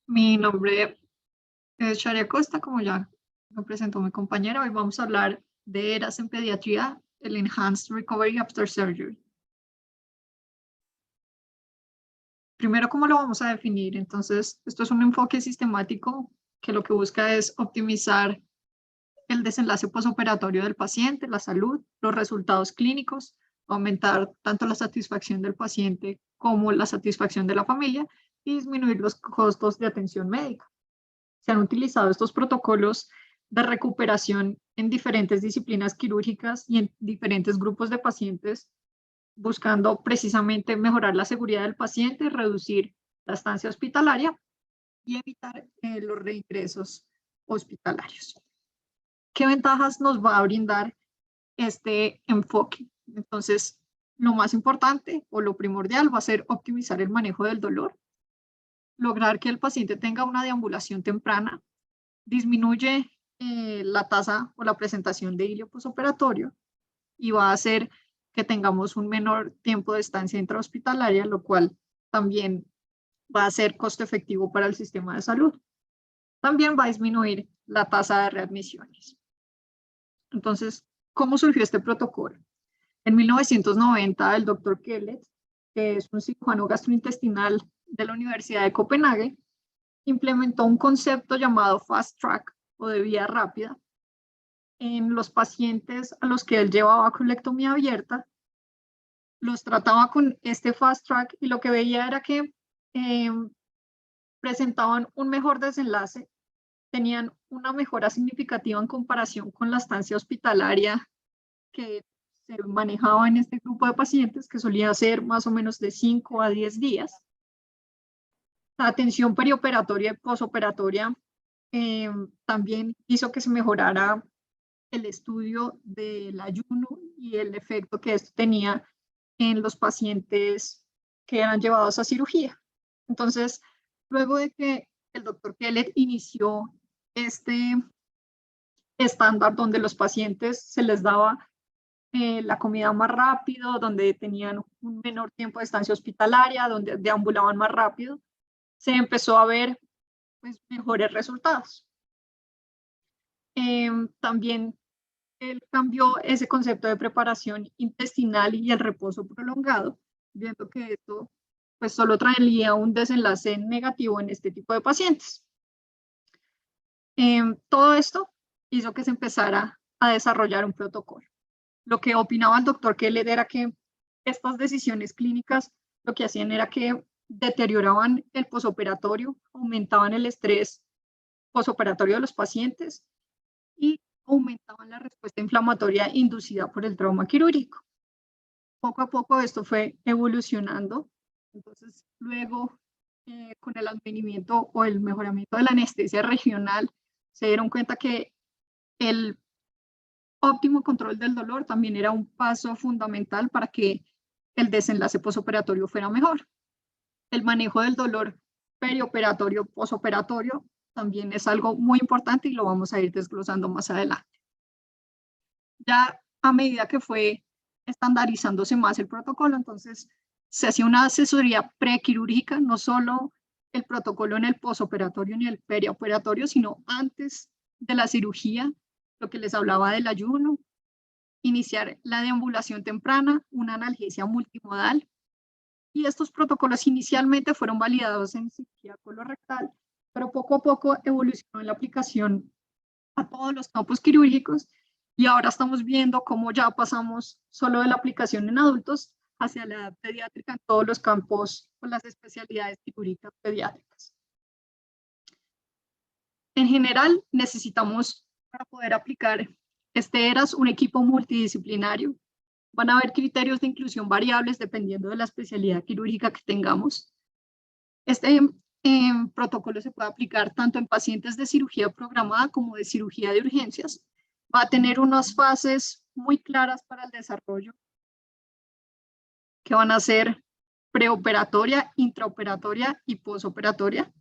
Mi nombre es Sharia Costa, como ya me presentó mi compañera. Hoy vamos a hablar de ERAS en pediatría, el Enhanced Recovery After Surgery. Primero, ¿cómo lo vamos a definir? Entonces, esto es un enfoque sistemático que lo que busca es optimizar el desenlace posoperatorio del paciente, la salud, los resultados clínicos, aumentar tanto la satisfacción del paciente como la satisfacción de la familia y disminuir los costos de atención médica. Se han utilizado estos protocolos de recuperación en diferentes disciplinas quirúrgicas y en diferentes grupos de pacientes, buscando precisamente mejorar la seguridad del paciente, reducir la estancia hospitalaria y evitar los reingresos hospitalarios. ¿Qué ventajas nos va a brindar este enfoque? Entonces, lo más importante o lo primordial va a ser optimizar el manejo del dolor, lograr que el paciente tenga una deambulación temprana, disminuye la tasa o la presentación de hilio posoperatorio y va a hacer que tengamos un menor tiempo de estancia intrahospitalaria, lo cual también va a ser costo efectivo para el sistema de salud. También va a disminuir la tasa de readmisiones. Entonces, ¿cómo surgió este protocolo? En 1990, el doctor Kellett, que es un cirujano gastrointestinal de la Universidad de Copenhague, implementó un concepto llamado Fast Track o de vía rápida en los pacientes a los que él llevaba colectomía abierta. Los trataba con este Fast Track y lo que veía era que presentaban un mejor desenlace, tenían una mejora significativa en comparación con la estancia hospitalaria que se manejaba en este grupo de pacientes, que solía ser más o menos de 5 a 10 días. La atención perioperatoria y posoperatoria también hizo que se mejorara el estudio del ayuno y el efecto que esto tenía en los pacientes que eran llevados a cirugía. Entonces, luego de que el doctor Kellett inició este estándar donde los pacientes se les daba la comida más rápido, donde tenían un menor tiempo de estancia hospitalaria, donde deambulaban más rápido, se empezó a ver pues, mejores resultados. También él cambió ese concepto de preparación intestinal y el reposo prolongado, viendo que esto pues solo traería un desenlace negativo en este tipo de pacientes. Todo esto hizo que se empezara a desarrollar un protocolo. Lo que opinaba el doctor Kellett era que estas decisiones clínicas lo que hacían era que deterioraban el posoperatorio, aumentaban el estrés posoperatorio de los pacientes y aumentaban la respuesta inflamatoria inducida por el trauma quirúrgico. Poco a poco esto fue evolucionando. Entonces, luego, con el advenimiento o el mejoramiento de la anestesia regional, se dieron cuenta que el óptimo control del dolor también era un paso fundamental para que el desenlace posoperatorio fuera mejor. El manejo del dolor perioperatorio, posoperatorio, también es algo muy importante y lo vamos a ir desglosando más adelante. Ya a medida que fue estandarizándose más el protocolo, entonces se hacía una asesoría prequirúrgica, no solo el protocolo en el posoperatorio ni el perioperatorio, sino antes de la cirugía, lo que les hablaba del ayuno, iniciar la deambulación temprana, una analgesia multimodal, y estos protocolos inicialmente fueron validados en cirugía colorectal, pero poco a poco evolucionó en la aplicación a todos los campos quirúrgicos y ahora estamos viendo cómo ya pasamos solo de la aplicación en adultos hacia la edad pediátrica en todos los campos con las especialidades quirúrgicas pediátricas. En general, necesitamos, para poder aplicar este ERAS, un equipo multidisciplinario. Van a haber criterios de inclusión variables dependiendo de la especialidad quirúrgica que tengamos. Este protocolo se puede aplicar tanto en pacientes de cirugía programada como de cirugía de urgencias. Va a tener unas fases muy claras para el desarrollo que van a ser preoperatoria, intraoperatoria y posoperatoria.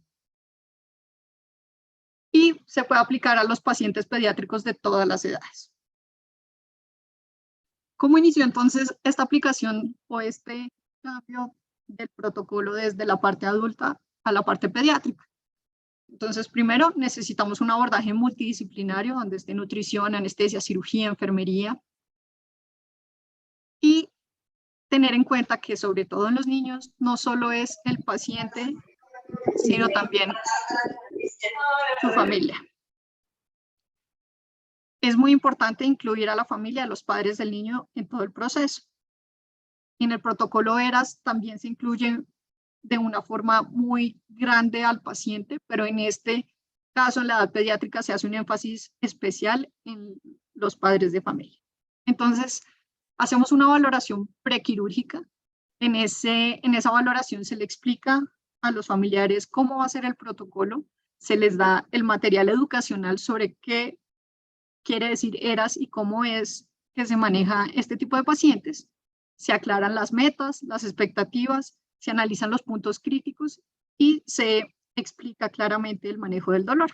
Y se puede aplicar a los pacientes pediátricos de todas las edades. ¿Cómo inició entonces esta aplicación o este cambio del protocolo desde la parte adulta a la parte pediátrica? Entonces, primero necesitamos un abordaje multidisciplinario donde esté nutrición, anestesia, cirugía, enfermería. Y tener en cuenta que sobre todo en los niños no solo es el paciente, sino también su familia. Es muy importante incluir a la familia, a los padres del niño en todo el proceso. En el protocolo ERAS también se incluye de una forma muy grande al paciente, pero en este caso, en la edad pediátrica, se hace un énfasis especial en los padres de familia. Entonces, hacemos una valoración prequirúrgica. En esa valoración se le explica a los familiares cómo va a ser el protocolo, se les da el material educacional sobre qué quiere decir ERAS y cómo es que se maneja este tipo de pacientes. Se aclaran las metas, las expectativas, se analizan los puntos críticos y se explica claramente el manejo del dolor.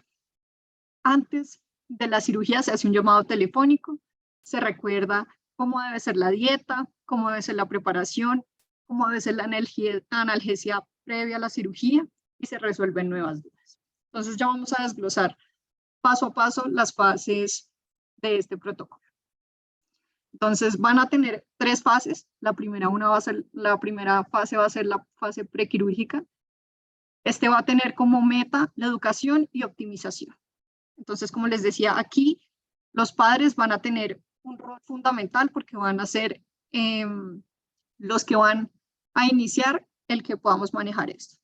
Antes de la cirugía se hace un llamado telefónico, se recuerda cómo debe ser la dieta, cómo debe ser la preparación, cómo debe ser la analgesia previa a la cirugía y se resuelven nuevas dudas. Entonces ya vamos a desglosar paso a paso las fases de este protocolo. Entonces van a tener 3 fases. La primera fase va a ser la fase prequirúrgica. Este va a tener como meta la educación y optimización. Entonces, como les decía, aquí los padres van a tener un rol fundamental porque van a ser los que van a iniciar el que podamos manejar esto.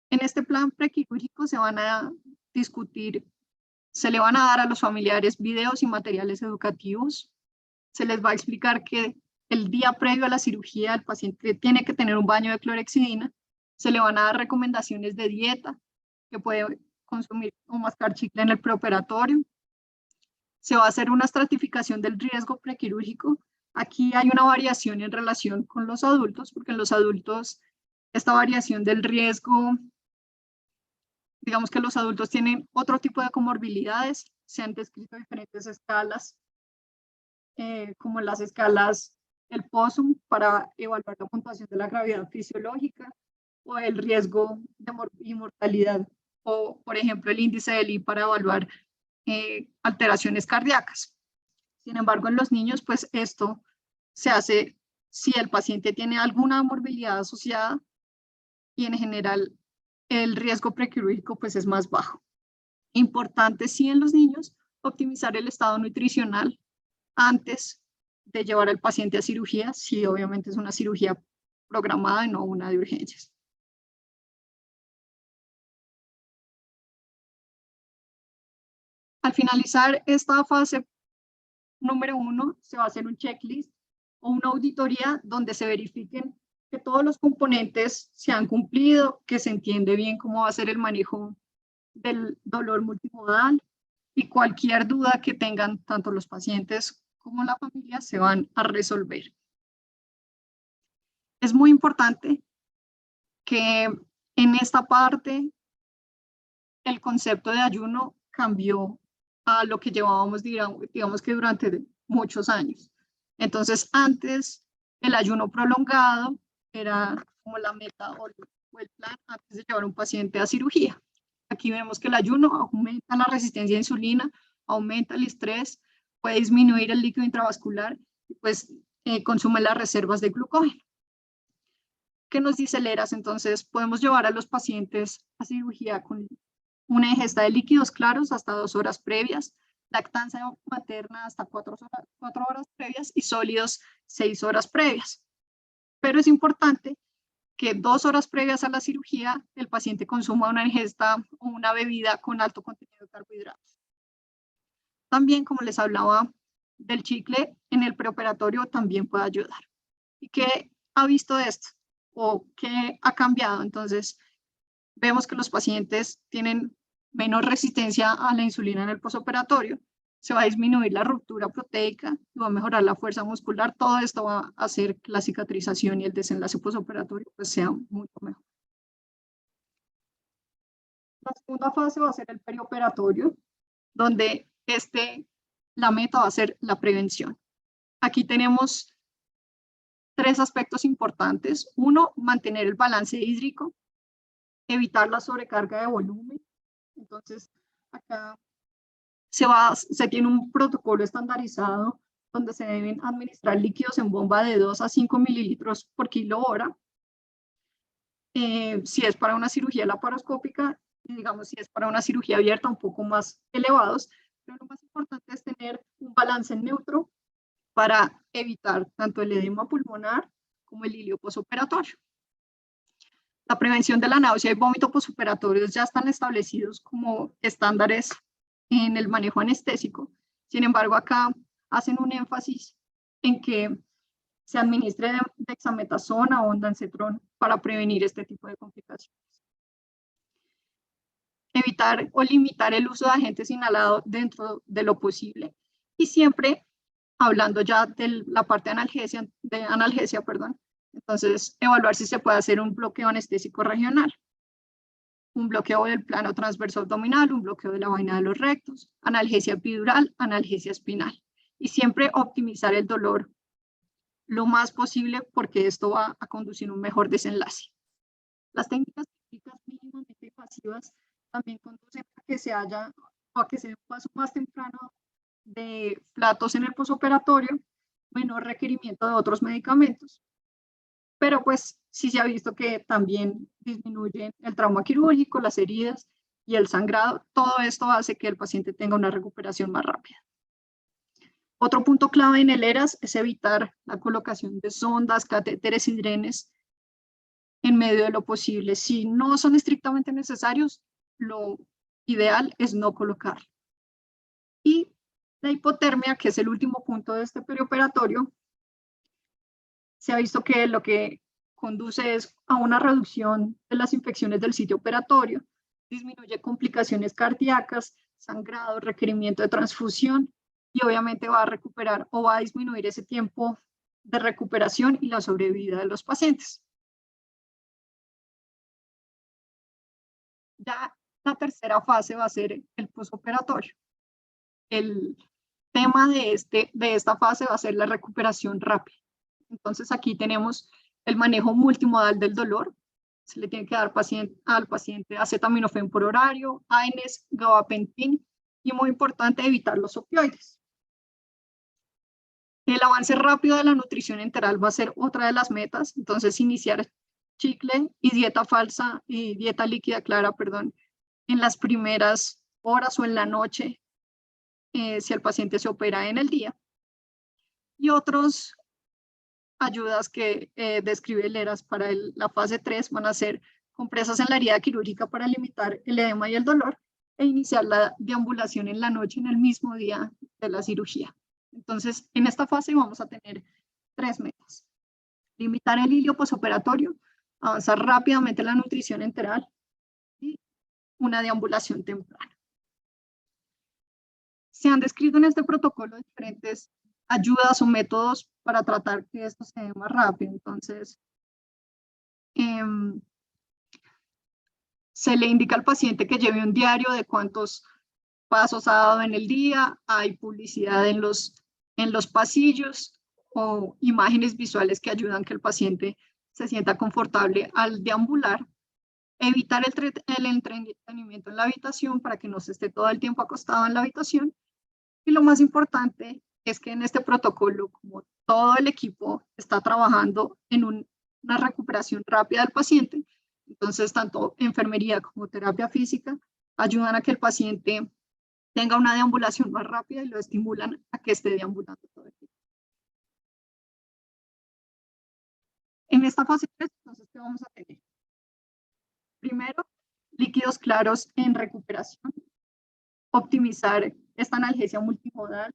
En este plan prequirúrgico se van a discutir, se le van a dar a los familiares videos y materiales educativos. Se les va a explicar que el día previo a la cirugía el paciente tiene que tener un baño de clorexidina. Se le van a dar recomendaciones de dieta, que puede consumir o mascar chicle en el preoperatorio. Se va a hacer una estratificación del riesgo prequirúrgico. Aquí hay una variación en relación con los adultos, porque en los adultos esta variación del riesgo, digamos que los adultos tienen otro tipo de comorbilidades. Se han descrito diferentes escalas, como las escalas, el POSUM para evaluar la puntuación de la gravedad fisiológica o el riesgo de inmortalidad, o por ejemplo el índice de Lee para evaluar alteraciones cardíacas. Sin embargo, en los niños, pues esto se hace si el paciente tiene alguna morbilidad asociada y en general el riesgo prequirúrgico pues es más bajo. Importante sí en los niños optimizar el estado nutricional antes de llevar al paciente a cirugía, si obviamente es una cirugía programada y no una de urgencias. Al finalizar esta fase número 1, se va a hacer un checklist o una auditoría donde se verifiquen que todos los componentes se han cumplido, que se entiende bien cómo va a ser el manejo del dolor multimodal y cualquier duda que tengan tanto los pacientes como la familia se van a resolver. Es muy importante que en esta parte el concepto de ayuno cambió a lo que llevábamos, digamos que durante muchos años. Entonces, antes el ayuno prolongado era como la meta o el plan antes de llevar a un paciente a cirugía. Aquí vemos que el ayuno aumenta la resistencia a insulina, aumenta el estrés, puede disminuir el líquido intravascular y pues consume las reservas de glucógeno. ¿Qué nos dice el ERAS? Entonces, podemos llevar a los pacientes a cirugía con una ingesta de líquidos claros hasta 2 horas previas, lactancia materna hasta 4 horas previas y sólidos 6 horas previas. Pero es importante que 2 horas previas a la cirugía el paciente consuma una ingesta o una bebida con alto contenido de carbohidratos. También, como les hablaba del chicle, en el preoperatorio también puede ayudar. ¿Y qué ha visto de esto? ¿O qué ha cambiado? Entonces, vemos que los pacientes tienen menos resistencia a la insulina en el posoperatorio, se va a disminuir la ruptura proteica y va a mejorar la fuerza muscular. Todo esto va a hacer que la cicatrización y el desenlace posoperatorio pues, sea mucho mejor. La segunda fase va a ser el perioperatorio, donde la meta va a ser la prevención. Aquí tenemos 3 aspectos importantes. 1, mantener el balance hídrico. evitar la sobrecarga de volumen. Entonces, acá se tiene un protocolo estandarizado donde se deben administrar líquidos en bomba de 2 a 5 mililitros por kilo hora. Si es para una cirugía laparoscópica, digamos, si es para una cirugía abierta, un poco más elevados, pero lo más importante es tener un balance neutro para evitar tanto el edema pulmonar como el hilio posoperatorio. La prevención de la náusea y vómito posoperatorios ya están establecidos como estándares en el manejo anestésico. Sin embargo, acá hacen un énfasis en que se administre dexametasona o ondansetron para prevenir este tipo de complicaciones. Evitar o limitar el uso de agentes inhalados dentro de lo posible y siempre hablando ya de la parte de analgesia, entonces evaluar si se puede hacer un bloqueo anestésico regional, un bloqueo del plano transverso abdominal, un bloqueo de la vaina de los rectos, analgesia epidural, analgesia espinal y siempre optimizar el dolor lo más posible porque esto va a conducir a un mejor desenlace. Las técnicas mínimamente invasivas también conducen a que se dé un paso más temprano de flatos en el posoperatorio, menor requerimiento de otros medicamentos. Pero pues sí se ha visto que también disminuye el trauma quirúrgico, las heridas y el sangrado. Todo esto hace que el paciente tenga una recuperación más rápida. Otro punto clave en el ERAS es evitar la colocación de sondas, catéteres y drenes en medio de lo posible. Si no son estrictamente necesarios, lo ideal es no colocar. Y la hipotermia, que es el último punto de este perioperatorio, se ha visto que lo que conduce es a una reducción de las infecciones del sitio operatorio, disminuye complicaciones cardíacas, sangrado, requerimiento de transfusión y obviamente va a recuperar o va a disminuir ese tiempo de recuperación y la sobrevida de los pacientes. Ya la tercera fase va a ser el postoperatorio. El tema de esta fase va a ser la recuperación rápida. Entonces aquí tenemos el manejo multimodal del dolor. Se le tiene que dar al paciente acetaminofén por horario, AINES, gabapentin y muy importante evitar los opioides. El avance rápido de la nutrición enteral va a ser otra de las metas. Entonces iniciar chicle y dieta falsa y dieta líquida clara, en las primeras horas o en la noche si el paciente se opera en el día. Y otros ayudas que describe el ERAS para la fase 3 van a ser compresas en la herida quirúrgica para limitar el edema y el dolor e iniciar la deambulación en la noche en el mismo día de la cirugía. Entonces, en esta fase vamos a tener 3 metas. Limitar el hilio posoperatorio, avanzar rápidamente la nutrición enteral y una deambulación temprana. Se han descrito en este protocolo diferentes ayudas o métodos para tratar que esto se dé más rápido. Entonces, se le indica al paciente que lleve un diario de cuántos pasos ha dado en el día, hay publicidad en los pasillos o imágenes visuales que ayudan a que el paciente se sienta confortable al deambular, evitar el entretenimiento en la habitación para que no se esté todo el tiempo acostado en la habitación y lo más importante es que en este protocolo, como todo el equipo está trabajando en una recuperación rápida del paciente, entonces tanto enfermería como terapia física ayudan a que el paciente tenga una deambulación más rápida y lo estimulan a que esté deambulando todo el tiempo. En esta fase 3, entonces, ¿qué vamos a tener? Primero, líquidos claros en recuperación, optimizar esta analgesia multimodal,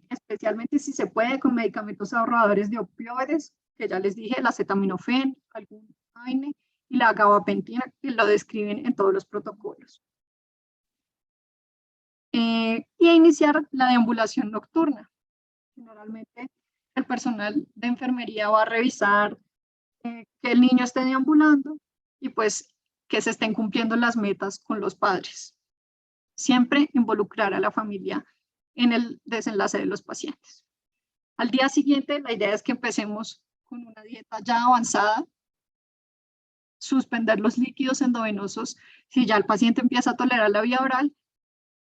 especialmente si se puede con medicamentos ahorradores de opioides, que ya les dije, el acetaminofén, algún AINE y la gabapentina, que lo describen en todos los protocolos. Y a iniciar la deambulación nocturna. Generalmente el personal de enfermería va a revisar que el niño esté deambulando y pues que se estén cumpliendo las metas con los padres. Siempre involucrar a la familia en el desenlace de los pacientes. Al día siguiente, la idea es que empecemos con una dieta ya avanzada suspender los líquidos endovenosos si ya el paciente empieza a tolerar la vía oral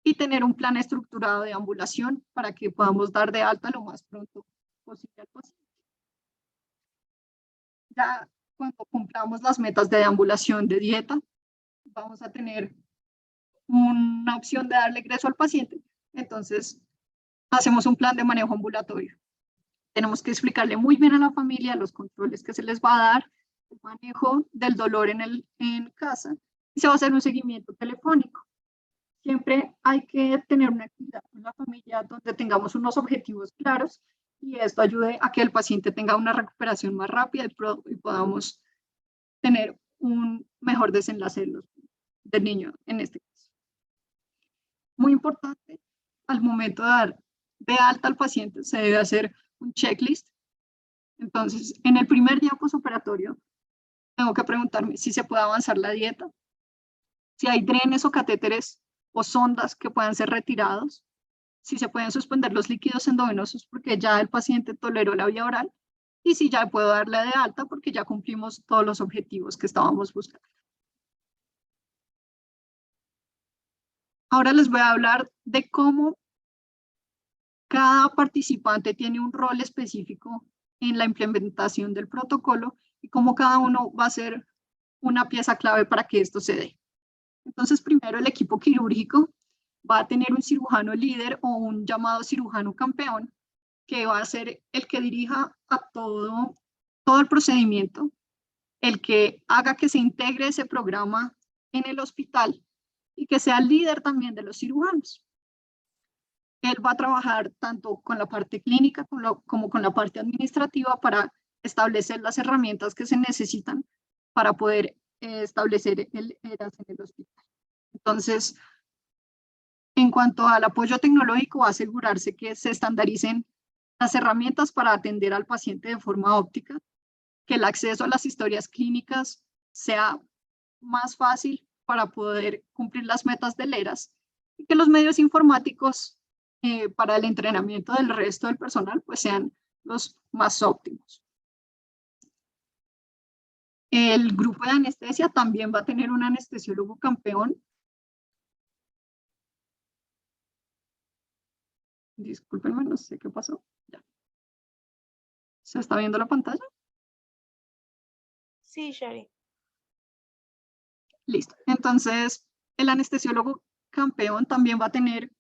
y tener un plan estructurado de ambulación para que podamos dar de alta lo más pronto posible al paciente. Ya cuando cumplamos las metas de deambulación de dieta, vamos a tener una opción de darle ingreso al paciente. Entonces, hacemos un plan de manejo ambulatorio. Tenemos que explicarle muy bien a la familia los controles que se les va a dar, el manejo del dolor en casa, y se va a hacer un seguimiento telefónico. Siempre hay que tener una actividad con la familia donde tengamos unos objetivos claros y esto ayude a que el paciente tenga una recuperación más rápida y podamos tener un mejor desenlace del niño en este caso. Muy importante, al momento de dar de alta al paciente se debe hacer un checklist. Entonces, en el primer día postoperatorio, tengo que preguntarme si se puede avanzar la dieta, si hay drenes o catéteres o sondas que puedan ser retirados, si se pueden suspender los líquidos endovenosos porque ya el paciente toleró la vía oral y si ya puedo darle de alta porque ya cumplimos todos los objetivos que estábamos buscando. Ahora les voy a hablar de cómo cada participante tiene un rol específico en la implementación del protocolo y cómo cada uno va a ser una pieza clave para que esto se dé. Entonces, primero el equipo quirúrgico va a tener un cirujano líder o un llamado cirujano campeón que va a ser el que dirija a todo el procedimiento, el que haga que se integre ese programa en el hospital y que sea el líder también de los cirujanos. Él va a trabajar tanto con la parte clínica como con la parte administrativa para establecer las herramientas que se necesitan para poder establecer el ERAS en el hospital. Entonces, en cuanto al apoyo tecnológico, va a asegurarse que se estandaricen las herramientas para atender al paciente de forma óptica, que el acceso a las historias clínicas sea más fácil para poder cumplir las metas del ERAS y que los medios informáticos para el entrenamiento del resto del personal pues sean los más óptimos. El grupo de anestesia también va a tener un anestesiólogo campeón. Discúlpenme, no sé qué pasó. Ya. ¿Se está viendo la pantalla? Sí, Shari. Listo. Entonces, el anestesiólogo campeón también va a tener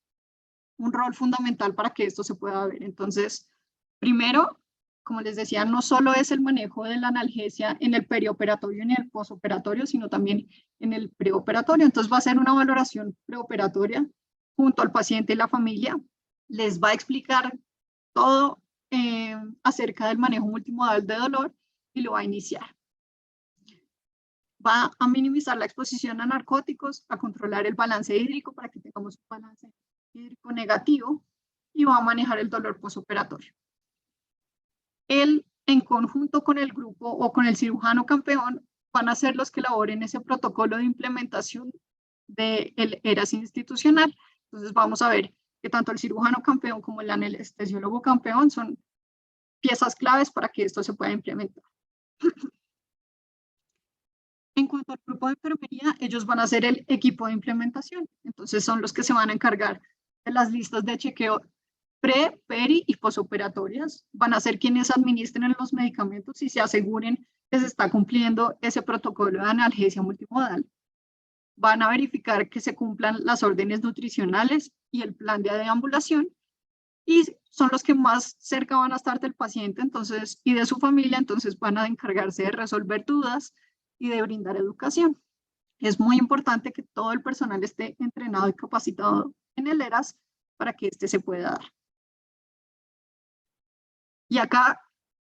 un rol fundamental para que esto se pueda ver. Entonces, primero, como les decía, no solo es el manejo de la analgesia en el perioperatorio y en el posoperatorio, sino también en el preoperatorio. Entonces, va a ser una valoración preoperatoria junto al paciente y la familia. Les va a explicar todo acerca del manejo multimodal de dolor y lo va a iniciar. Va a minimizar la exposición a narcóticos, a controlar el balance hídrico para que tengamos un balance hídrico negativo y va a manejar el dolor postoperatorio. Él, en conjunto con el grupo o con el cirujano campeón, van a ser los que elaboren ese protocolo de implementación del ERAS institucional. Entonces vamos a ver que tanto el cirujano campeón como el anestesiólogo campeón son piezas claves para que esto se pueda implementar. En cuanto al grupo de enfermería, ellos van a ser el equipo de implementación. Entonces son los que se van a encargar de las listas de chequeo pre, peri y posoperatorias. Van a ser quienes administren los medicamentos y se aseguren que se está cumpliendo ese protocolo de analgesia multimodal. Van a verificar que se cumplan las órdenes nutricionales y el plan de deambulación y son los que más cerca van a estar del paciente y de su familia, entonces van a encargarse de resolver dudas y de brindar educación. Es muy importante que todo el personal esté entrenado y capacitado en el ERAS para que este se pueda dar. Y acá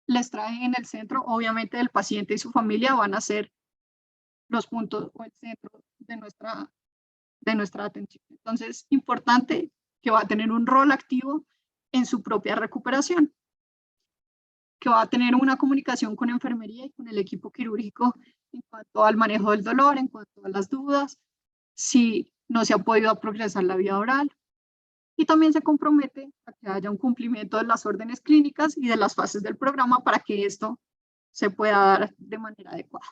les trae en el centro, obviamente el paciente y su familia van a ser los puntos o el centro de nuestra atención. Entonces, importante que va a tener un rol activo en su propia recuperación, que va a tener una comunicación con enfermería y con el equipo quirúrgico en cuanto al manejo del dolor, en cuanto a las dudas, si no se ha podido progresar la vía oral, y también se compromete a que haya un cumplimiento de las órdenes clínicas y de las fases del programa para que esto se pueda dar de manera adecuada.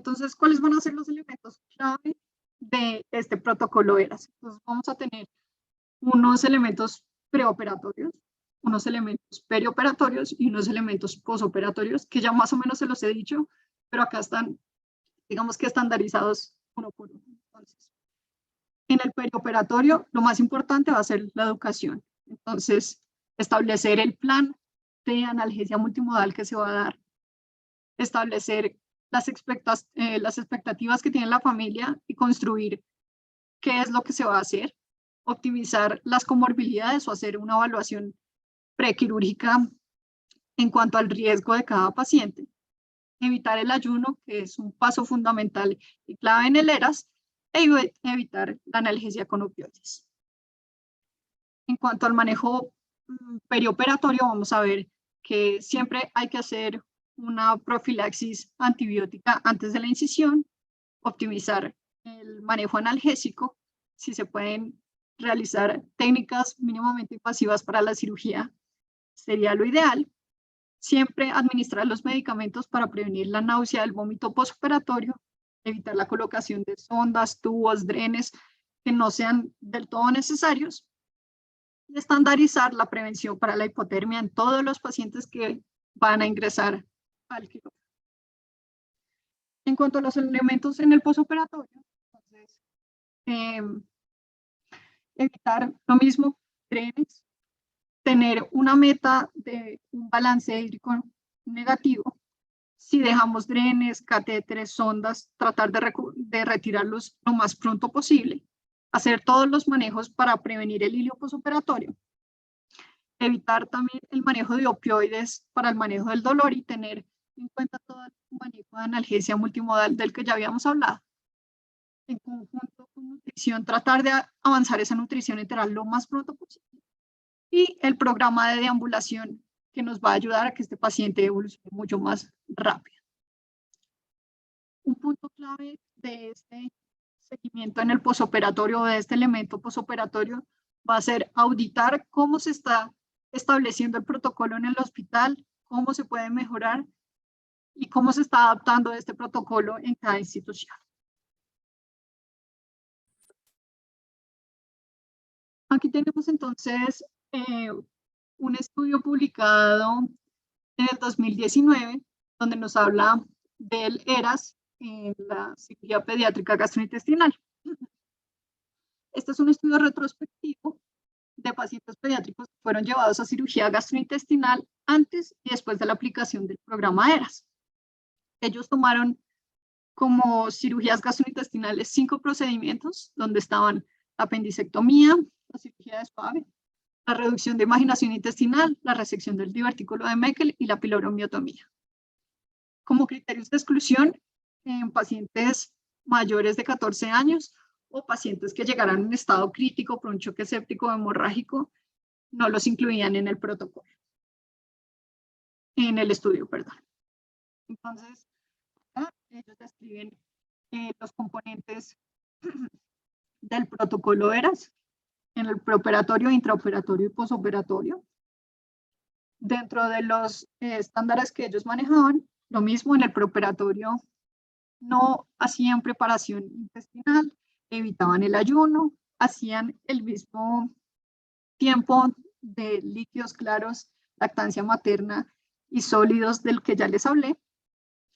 Entonces, ¿cuáles van a ser los elementos clave de este protocolo ERAS? Entonces, vamos a tener unos elementos preoperatorios, unos elementos perioperatorios y unos elementos posoperatorios, que ya más o menos se los he dicho, pero acá están, digamos que estandarizados uno por uno. Entonces, en el perioperatorio, lo más importante va a ser la educación. Entonces, establecer el plan de analgesia multimodal que se va a dar, establecer las expectativas que tiene la familia y construir qué es lo que se va a hacer, optimizar las comorbilidades o hacer una evaluación prequirúrgica en cuanto al riesgo de cada paciente, evitar el ayuno, que es un paso fundamental y clave en el ERAS, e evitar la analgesia con opioides. En cuanto al manejo perioperatorio, vamos a ver que siempre hay que hacer una profilaxis antibiótica antes de la incisión, optimizar el manejo analgésico, si se pueden realizar técnicas mínimamente invasivas para la cirugía, sería lo ideal. Siempre administrar los medicamentos para prevenir la náusea, el vómito postoperatorio, evitar la colocación de sondas, tubos, drenes que no sean del todo necesarios, y estandarizar la prevención para la hipotermia en todos los pacientes que van a ingresar al quirófano. En cuanto a los elementos en el postoperatorio, entonces, evitar lo mismo, drenes, tener una meta de un balance hídrico negativo. Si dejamos drenes, catéteres, sondas, tratar de retirarlos lo más pronto posible. Hacer todos los manejos para prevenir el hilio postoperatorio. Evitar también el manejo de opioides para el manejo del dolor y tener en cuenta todo el manejo de analgesia multimodal del que ya habíamos hablado. En conjunto con nutrición, tratar de avanzar esa nutrición enteral lo más pronto posible. Y el programa de deambulación que nos va a ayudar a que este paciente evolucione mucho más rápido. Un punto clave de este seguimiento en el posoperatorio, de este elemento posoperatorio, va a ser auditar cómo se está estableciendo el protocolo en el hospital, cómo se puede mejorar y cómo se está adaptando este protocolo en cada institución. Aquí tenemos entonces un estudio publicado en el 2019, donde nos habla del ERAS en la cirugía pediátrica gastrointestinal. Este es un estudio retrospectivo de pacientes pediátricos que fueron llevados a cirugía gastrointestinal antes y después de la aplicación del programa ERAS. Ellos tomaron como cirugías gastrointestinales 5 procedimientos, donde estaban la apendicectomía, la cirugía de Spave, la reducción de imaginación intestinal, la resección del divertículo de Meckel y la piloromiotomía. Como criterios de exclusión, en pacientes mayores de 14 años o pacientes que llegaran en estado crítico por un choque séptico hemorrágico, no los incluían en el protocolo, en el estudio, perdón. Entonces, ellos describen los componentes del protocolo ERAS en el preoperatorio, intraoperatorio y posoperatorio. Dentro de los estándares que ellos manejaban, lo mismo en el preoperatorio, no hacían preparación intestinal, evitaban el ayuno, hacían el mismo tiempo de líquidos claros, lactancia materna y sólidos del que ya les hablé.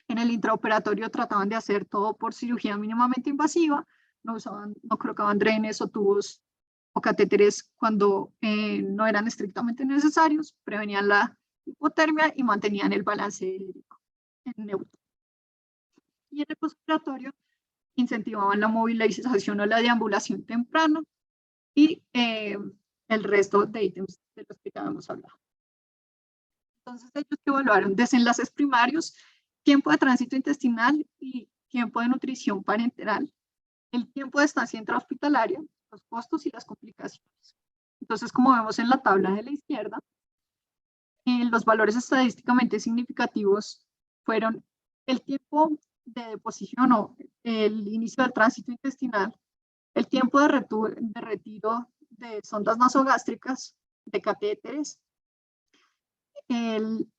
En el intraoperatorio trataban de hacer todo por cirugía mínimamente invasiva, no colocaban drenes o tubos o catéteres cuando no eran estrictamente necesarios, prevenían la hipotermia y mantenían el balance hídrico en neutro. Y en el postoperatorio incentivaban la movilización o la deambulación temprana y el resto de ítems de los que ya hemos hablado. Entonces ellos evaluaron desenlaces primarios, tiempo de tránsito intestinal y tiempo de nutrición parenteral, el tiempo de estancia intrahospitalaria, los costos y las complicaciones. Entonces, como vemos en la tabla de la izquierda, los valores estadísticamente significativos fueron el tiempo de deposición o el inicio del tránsito intestinal, el tiempo de retiro de sondas nasogástricas, de catéteres, el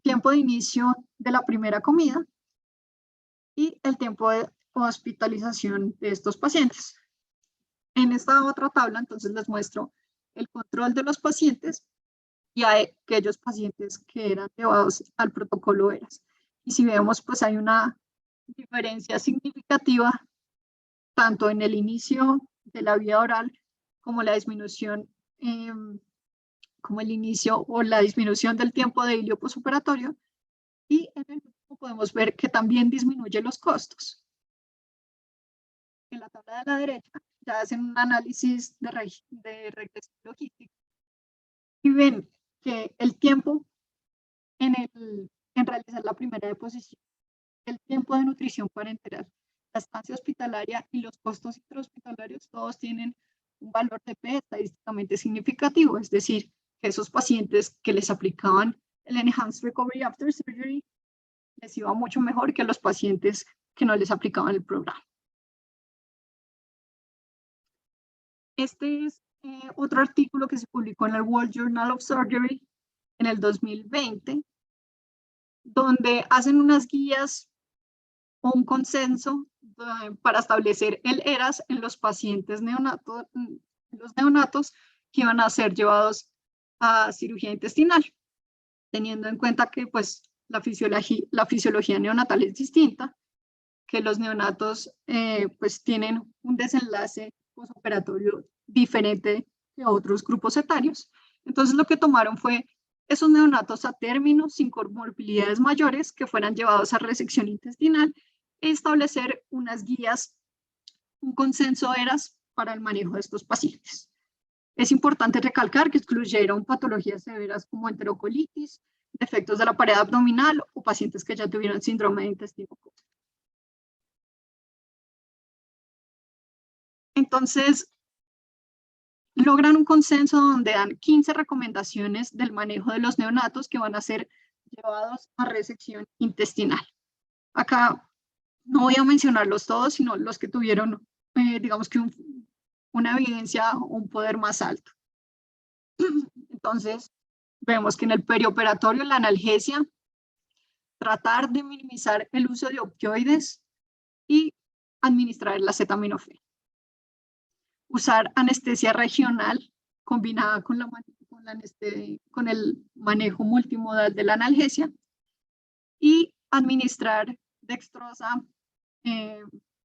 tiempo de inicio de la primera comida y el tiempo de hospitalización de estos pacientes. En esta otra tabla, entonces, les muestro el control de los pacientes y a aquellos pacientes que eran llevados al protocolo ERAS. Y si vemos, pues hay una diferencia significativa tanto en el inicio de la vía oral como la disminución, como el inicio o la disminución del tiempo de hilio posoperatorio, y en el último podemos ver que también disminuye los costos. En la tabla de la derecha ya hacen un análisis de regresión logística y ven que el tiempo en realizar la primera deposición, el tiempo de nutrición parenteral, la estancia hospitalaria y los costos intrahospitalarios, todos tienen un valor de P estadísticamente significativo, es decir, que esos pacientes que les aplicaban el Enhanced Recovery After Surgery les iba mucho mejor que los pacientes que no les aplicaban el programa. Este es otro artículo que se publicó en el World Journal of Surgery en el 2020, donde hacen unas guías o un consenso para establecer el ERAS en los pacientes neonatos, los neonatos que iban a ser llevados a cirugía intestinal, teniendo en cuenta que pues la fisiología neonatal es distinta, que los neonatos pues tienen un desenlace posoperatorio diferente que otros grupos etarios. Entonces lo que tomaron fue esos neonatos a término sin comorbilidades mayores que fueran llevados a resección intestinal e establecer unas guías, un consenso ERAS para el manejo de estos pacientes. Es importante recalcar que excluyeron patologías severas como enterocolitis, defectos de la pared abdominal o pacientes que ya tuvieron síndrome de intestino corto. Entonces, logran un consenso donde dan 15 recomendaciones del manejo de los neonatos que van a ser llevados a resección intestinal. Acá no voy a mencionarlos todos, sino los que tuvieron, digamos que una evidencia o un poder más alto. Entonces, vemos que en el perioperatorio la analgesia, tratar de minimizar el uso de opioides y administrar el acetaminofén. Usar anestesia regional combinada con el manejo multimodal de la analgesia y administrar dextrosa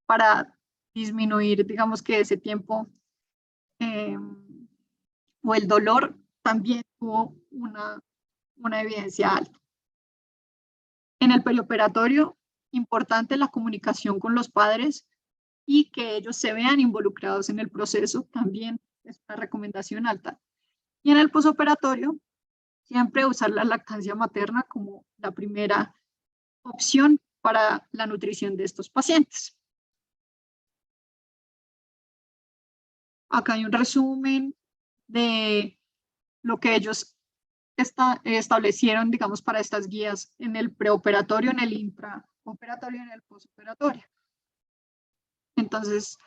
para disminuir, digamos que ese tiempo o el dolor también tuvo una evidencia alta. En el perioperatorio, importante la comunicación con los padres y que ellos se vean involucrados en el proceso, también es una recomendación alta. Y en el posoperatorio, siempre usar la lactancia materna como la primera opción para la nutrición de estos pacientes. Acá hay un resumen de lo que ellos establecieron, digamos, para estas guías en el preoperatorio, en el intraoperatorio y en el posoperatorio. Entonces,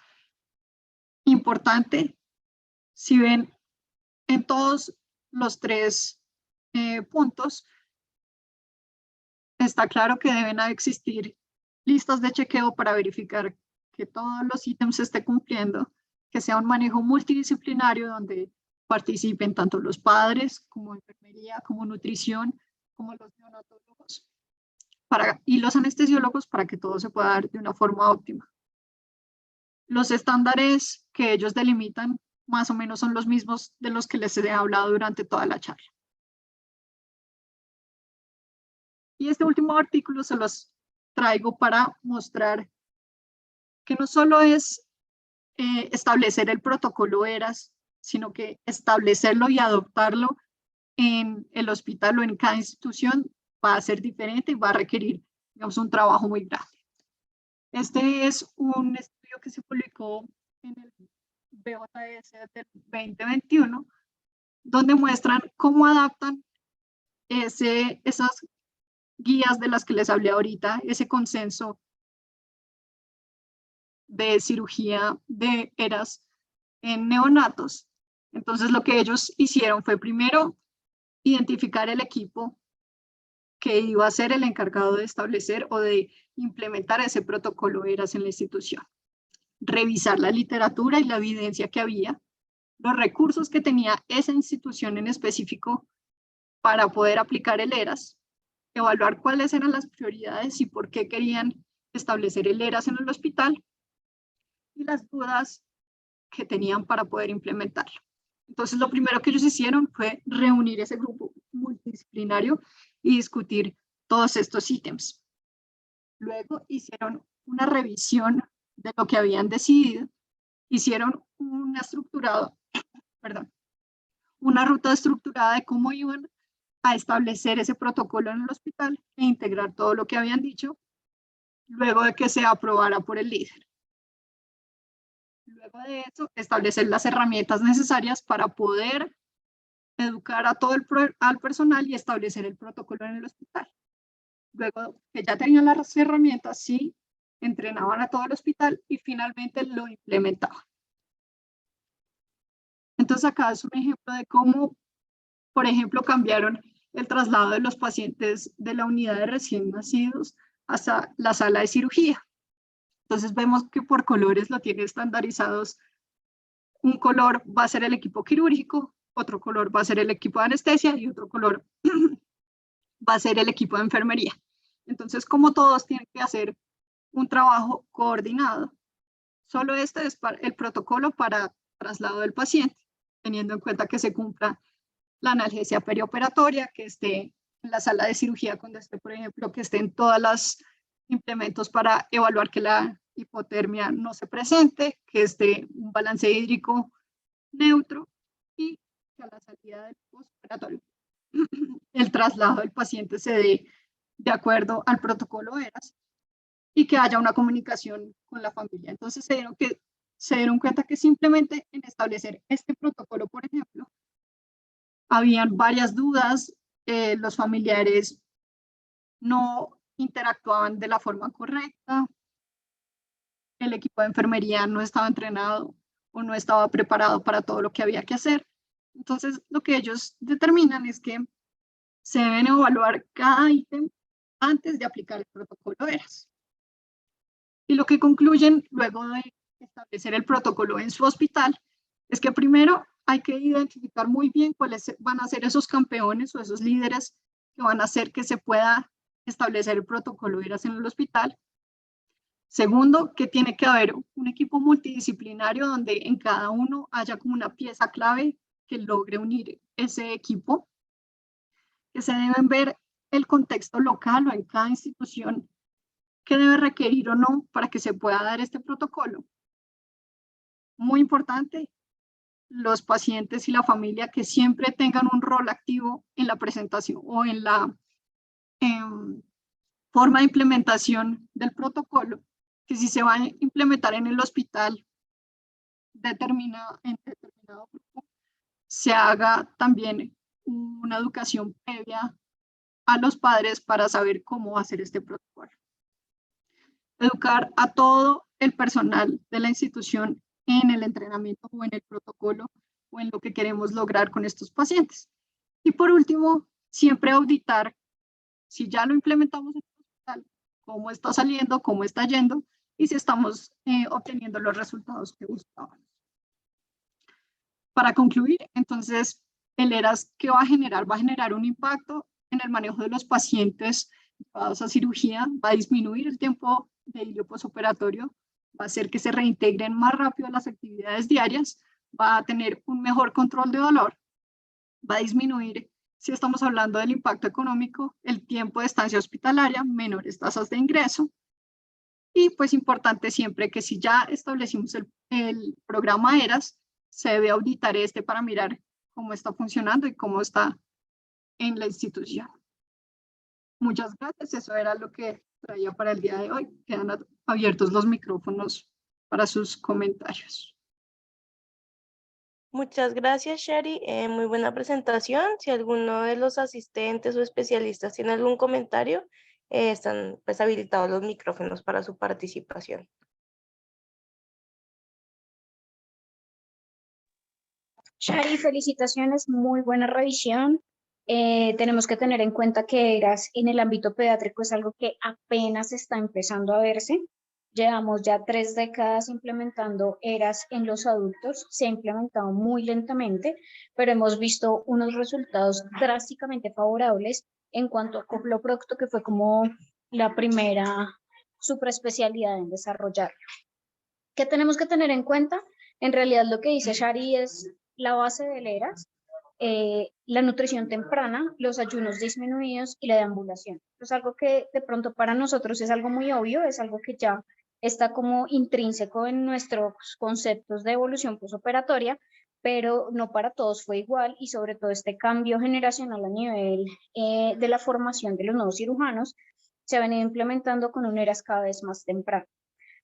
importante, si ven en todos los tres puntos, está claro que deben existir listas de chequeo para verificar que todos los ítems se estén cumpliendo, que sea un manejo multidisciplinario donde participen tanto los padres como enfermería, como nutrición, como los neonatólogos y los anestesiólogos para que todo se pueda dar de una forma óptima. Los estándares que ellos delimitan más o menos son los mismos de los que les he hablado durante toda la charla. Y este último artículo se los traigo para mostrar que no solo es establecer el protocolo ERAS, sino que establecerlo y adoptarlo en el hospital o en cada institución va a ser diferente y va a requerir, digamos, un trabajo muy grande. Este es un estudio que se publicó en el BJS del 2021, donde muestran cómo adaptan esas guías de las que les hablé ahorita, ese consenso de cirugía de ERAS en neonatos. Entonces, lo que ellos hicieron fue primero identificar el equipo que iba a ser el encargado de establecer o de implementar ese protocolo ERAS en la institución. Revisar la literatura y la evidencia que había, los recursos que tenía esa institución en específico para poder aplicar el ERAS, evaluar cuáles eran las prioridades y por qué querían establecer el ERAS en el hospital y las dudas que tenían para poder implementarlo. Entonces, lo primero que ellos hicieron fue reunir ese grupo multidisciplinario y discutir todos estos ítems. Luego hicieron una revisión de lo que habían decidido, hicieron una ruta estructurada de cómo iban a establecer ese protocolo en el hospital e integrar todo lo que habían dicho luego de que se aprobara por el líder. Luego de eso, establecer las herramientas necesarias para poder educar a todo al personal y establecer el protocolo en el hospital. Luego que ya tenían las herramientas, sí, entrenaban a todo el hospital y finalmente lo implementaban. Entonces acá es un ejemplo de cómo, por ejemplo, cambiaron el traslado de los pacientes de la unidad de recién nacidos hasta la sala de cirugía. Entonces vemos que por colores lo tiene estandarizados. Un color va a ser el equipo quirúrgico, otro color va a ser el equipo de anestesia y otro color va a ser el equipo de enfermería. Entonces, como todos tienen que hacer un trabajo coordinado, solo este es el protocolo para traslado del paciente, teniendo en cuenta que se cumpla la analgesia perioperatoria, que esté en la sala de cirugía cuando esté, por ejemplo, que estén todos los implementos para evaluar que la hipotermia no se presente, que esté un balance hídrico neutro y que a la salida del postoperatorio el traslado del paciente se dé de acuerdo al protocolo ERAS y que haya una comunicación con la familia. Entonces se dieron cuenta que simplemente en establecer este protocolo, por ejemplo, habían varias dudas, los familiares no interactuaban de la forma correcta, el equipo de enfermería no estaba entrenado o no estaba preparado para todo lo que había que hacer. Entonces, lo que ellos determinan es que se deben evaluar cada ítem antes de aplicar el protocolo ERAS. Y lo que concluyen luego de establecer el protocolo en su hospital es que primero hay que identificar muy bien cuáles van a ser esos campeones o esos líderes que van a hacer que se pueda establecer el protocolo ERAS en el hospital. Segundo, que tiene que haber un equipo multidisciplinario donde en cada uno haya como una pieza clave que logre unir ese equipo, que se deben ver el contexto local o en cada institución que debe requerir o no para que se pueda dar este protocolo. Muy importante, los pacientes y la familia que siempre tengan un rol activo en la presentación o en la forma de implementación del protocolo, que si se va a implementar en el hospital en determinado grupo, se haga también una educación previa a los padres para saber cómo hacer este protocolo. Educar a todo el personal de la institución en el entrenamiento o en el protocolo o en lo que queremos lograr con estos pacientes. Y por último, siempre auditar si ya lo implementamos en el hospital, cómo está saliendo, cómo está yendo y si estamos obteniendo los resultados que buscábamos. Para concluir, entonces, el ERAS, ¿qué va a generar? Va a generar un impacto en el manejo de los pacientes llevados a cirugía, va a disminuir el tiempo de hilio postoperatorio, va a hacer que se reintegren más rápido a las actividades diarias, va a tener un mejor control de dolor, va a disminuir, si estamos hablando del impacto económico, el tiempo de estancia hospitalaria, menores tasas de ingreso. Y pues importante siempre que si ya establecimos el programa ERAS, se debe auditar para mirar cómo está funcionando y cómo está en la institución. Muchas gracias, eso era lo que traía para el día de hoy. Quedan abiertos los micrófonos para sus comentarios. Muchas gracias, Shari. Muy buena presentación. Si alguno de los asistentes o especialistas tiene algún comentario, están pues habilitados los micrófonos para su participación. Shari, felicitaciones, muy buena revisión. Tenemos que tener en cuenta que ERAS en el ámbito pediátrico es algo que apenas está empezando a verse. Llevamos ya 3 décadas implementando ERAS en los adultos, se ha implementado muy lentamente, pero hemos visto unos resultados drásticamente favorables en cuanto a coploprocto, que fue como la primera superespecialidad en desarrollar. ¿Qué tenemos que tener en cuenta? En realidad lo que dice Shari es la base del ERAS, la nutrición temprana, los ayunos disminuidos y la deambulación. Es algo que de pronto para nosotros es algo muy obvio, es algo que ya está como intrínseco en nuestros conceptos de evolución posoperatoria, pero no para todos fue igual y sobre todo este cambio generacional a nivel de la formación de los nuevos cirujanos se ha venido implementando con un ERAS cada vez más temprano.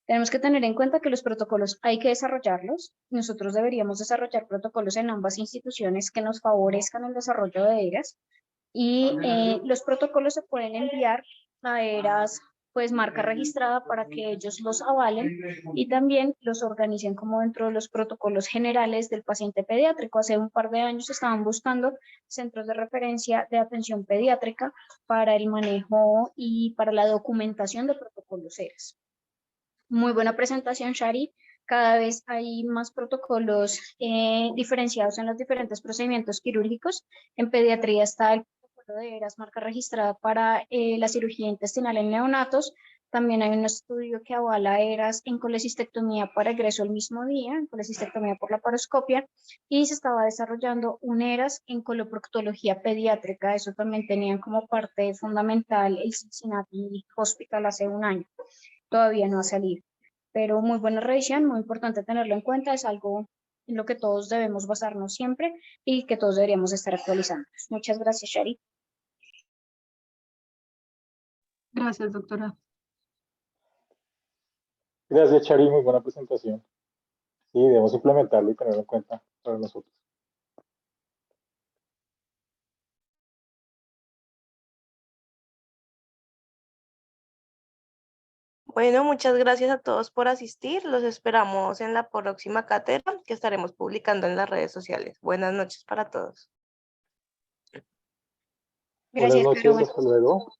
Tenemos que tener en cuenta que los protocolos hay que desarrollarlos. Nosotros deberíamos desarrollar protocolos en ambas instituciones que nos favorezcan el desarrollo de ERAS y los protocolos se pueden enviar a ERAS pues marca registrada para que ellos los avalen y también los organicen como dentro de los protocolos generales del paciente pediátrico. Hace un par de años estaban buscando centros de referencia de atención pediátrica para el manejo y para la documentación de protocolos ERAS. Muy buena presentación, Shari. Cada vez hay más protocolos diferenciados en los diferentes procedimientos quirúrgicos. En pediatría está el protocolo de ERAS, marca registrada para la cirugía intestinal en neonatos. También hay un estudio que avala ERAS en colecistectomía para egreso el mismo día, en colecistectomía por laparoscopia, y se estaba desarrollando un ERAS en coloproctología pediátrica. Eso también tenían como parte fundamental el Cincinnati Hospital hace un año. Todavía no ha salido, pero muy buena revisión, muy importante tenerlo en cuenta, es algo en lo que todos debemos basarnos siempre y que todos deberíamos estar actualizando. Muchas gracias, Shari. Gracias, doctora. Gracias, Chari, muy buena presentación. Sí, debemos implementarlo y tenerlo en cuenta para nosotros. Bueno, muchas gracias a todos por asistir. Los esperamos en la próxima cátedra que estaremos publicando en las redes sociales. Buenas noches para todos. Gracias, Buenas noches, Caro. hasta luego.